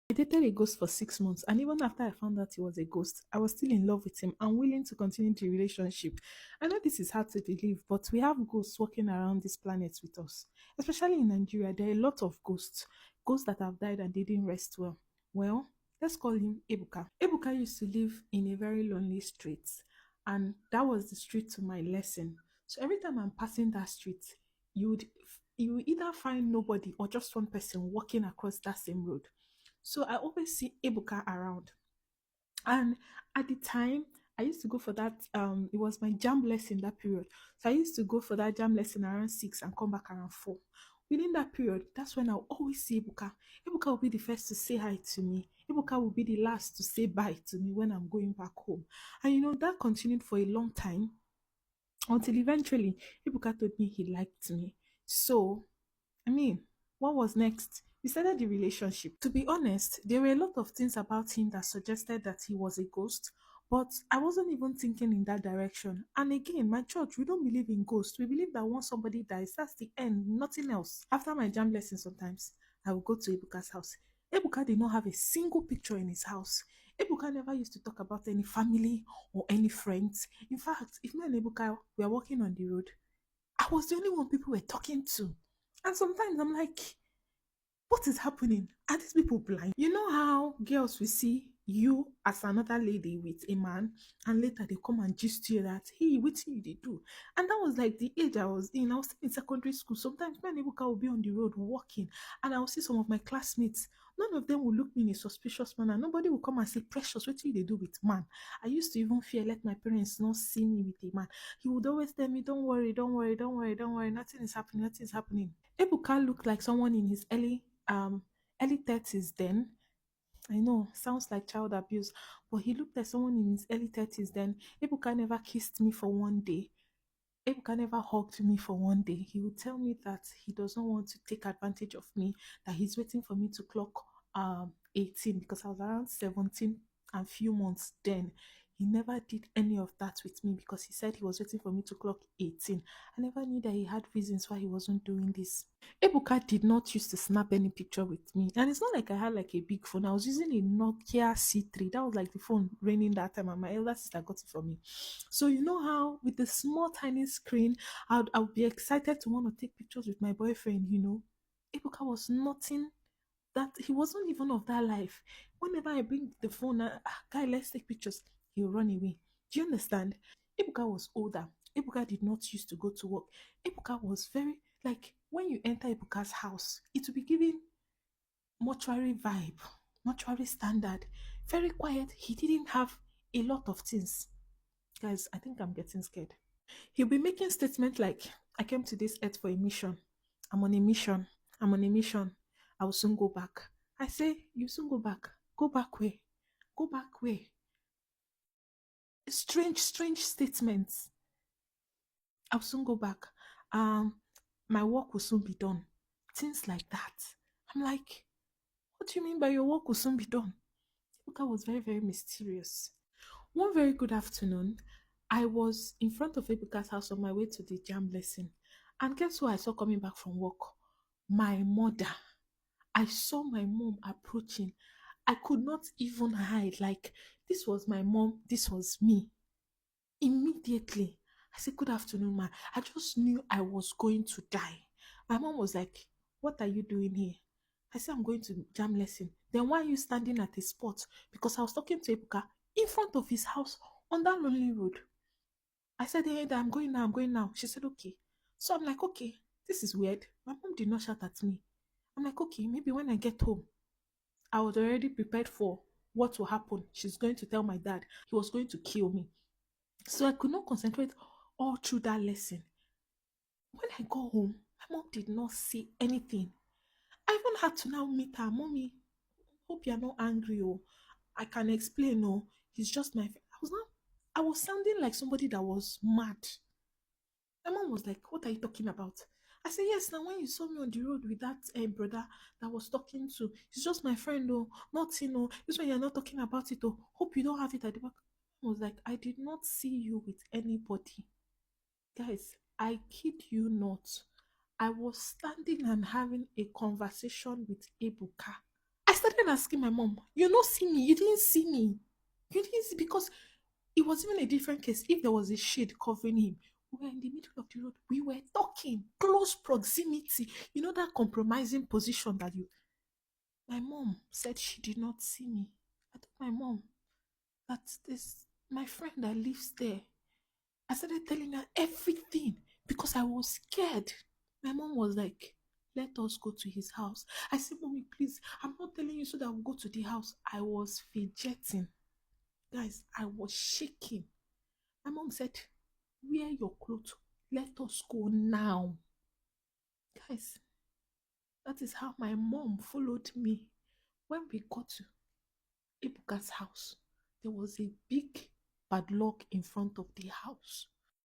I dated a ghost for 6 months, and even after I found out he was a ghost, I was still in love with him and willing to continue the relationship. I know this is hard to believe, but we have ghosts walking around this planet with us. Especially in Nigeria, there are a lot of ghosts, ghosts that have died and didn't rest well. Well, let's call him Ebuka. Ebuka used to live in a very lonely street, and that was the street to my lesson. So every time I'm passing that street, you would you would either find nobody or just one person walking across that same road. So I always see Ebuka around. And at the time, I used to go for that. It was my jam lesson that period. So I used to go for that jam lesson around 6 and come back around 4. Within that period, that's when I'll always see Ebuka. Ebuka will be the first to say hi to me. Ebuka will be the last to say bye to me when I'm going back home. And that continued for a long time until eventually Ebuka told me he liked me. So I mean, what was next? We started the relationship. To be honest, there were a lot of things about him that suggested that he was a ghost, but I wasn't even thinking in that direction. And again, my church, we don't believe in ghosts. We believe that once somebody dies, that's the end, nothing else. After my jam lesson, sometimes I would go to Ebuka's house. Ebuka did not have a single picture in his house. Ebuka never used to talk about any family or any friends. In fact, if me and Ebuka were walking on the road, I was the only one people were talking to. And sometimes I'm like, what is happening? Are these people blind? You know how girls will see you as another lady with a man, and later they come and gist you that, hey, what you they do? And that was like the age I was in. I was still in secondary school. Sometimes my neighbor will be on the road walking, and I will see some of my classmates. None of them will look me in a suspicious manner. Nobody will come and say, Precious, what do they do with man? I used to even fear let my parents not see me with a man. He would always tell me, Don't worry, don't worry, don't worry, don't worry, nothing is happening, nothing is happening. Ebuka looked like someone in his early 30s then. I know, sounds like child abuse, but he looked like someone in his early 30s then. Ebuka never kissed me for one day. Ebuka never hugged me for one day. He would tell me that he does not want to take advantage of me, that he's waiting for me to clock 18 because I was around 17 and few months then. He never did any of that with me because he said he was waiting for me to clock 18. I never knew that he had reasons why he wasn't doing this. Ebuka did not used to snap any picture with me. And it's not like I had like a big phone. I was using a Nokia C3. That was like the phone raining that time, and my elder sister got it for me. So you know how with the small tiny screen, I would be excited to want to take pictures with my boyfriend. Ebuka was nothing that he wasn't even of that life. Whenever I bring the phone, guy, let's take pictures, he'll run away. Do you understand? Ebuka was older. Ebuka did not used to go to work. Ebuka was very like when you enter Ebuka's house, it will be giving mortuary vibe, mortuary standard, very quiet. He didn't have a lot of things. Guys, I think I'm getting scared. He'll be making statements like, I came to this earth for a mission. I'm on a mission. I'm on a mission. I will soon go back. I say, you soon go back. Go back where? Go back where? Strange, strange statements. I'll soon go back. Um, my work will soon be done. Things like that. I'm like, what do you mean by your work will soon be done? Ebuka was very, very mysterious. One very good afternoon, I was in front of Ebuka's house on my way to the jam lesson. And guess who I saw coming back from work? My mother. I saw my mom approaching. I could not even hide. Like, this was my mom, this was me. Immediately, I said, Good afternoon, ma. I just knew I was going to die. My mom was like, What are you doing here? I said, I'm going to jam lesson. Then why are you standing at a spot? Because I was talking to Ebuka in front of his house on that lonely road. I said, Hey, I'm going now, I'm going now. She said, Okay. So I'm like, Okay, this is weird. My mom did not shout at me. I'm like, Okay, maybe when I get home, I was already prepared for what will happen. She's going to tell my dad he was going to kill me. So I could not concentrate all through that lesson. When I got home, my mom did not say anything. I even had to now meet her. Mommy, hope you're not angry. Oh, I can explain. Oh, he's just my friend. I was sounding like somebody that was mad. My mom was like, What are you talking about? I said, Yes, now when you saw me on the road with that brother that was talking to, he's just my friend, oh, nothing, oh. This one you're not talking about it, oh. Hope you don't have it at the back. I was like, I did not see you with anybody. Guys, I kid you not. I was standing and having a conversation with Ebuka. started asking my mom, you not see me, you didn't see me. You didn't see because it was even a different case. If there was a shade covering him, we were in the middle of the road. We were talking, close proximity. You know that compromising position that you. My mom said she did not see me. I told my mom that this my friend that lives there. I started telling her everything because I was scared. My mom was like, let us go to his house. I said, Mommy, please, I'm not telling you so that we'll go to the house. I was fidgeting. Guys, I was shaking. My mom said, wear your clothes. Let us go now. Guys, that is how my mom followed me. When we got to Ibuka's house, there was a big padlock in front of the house.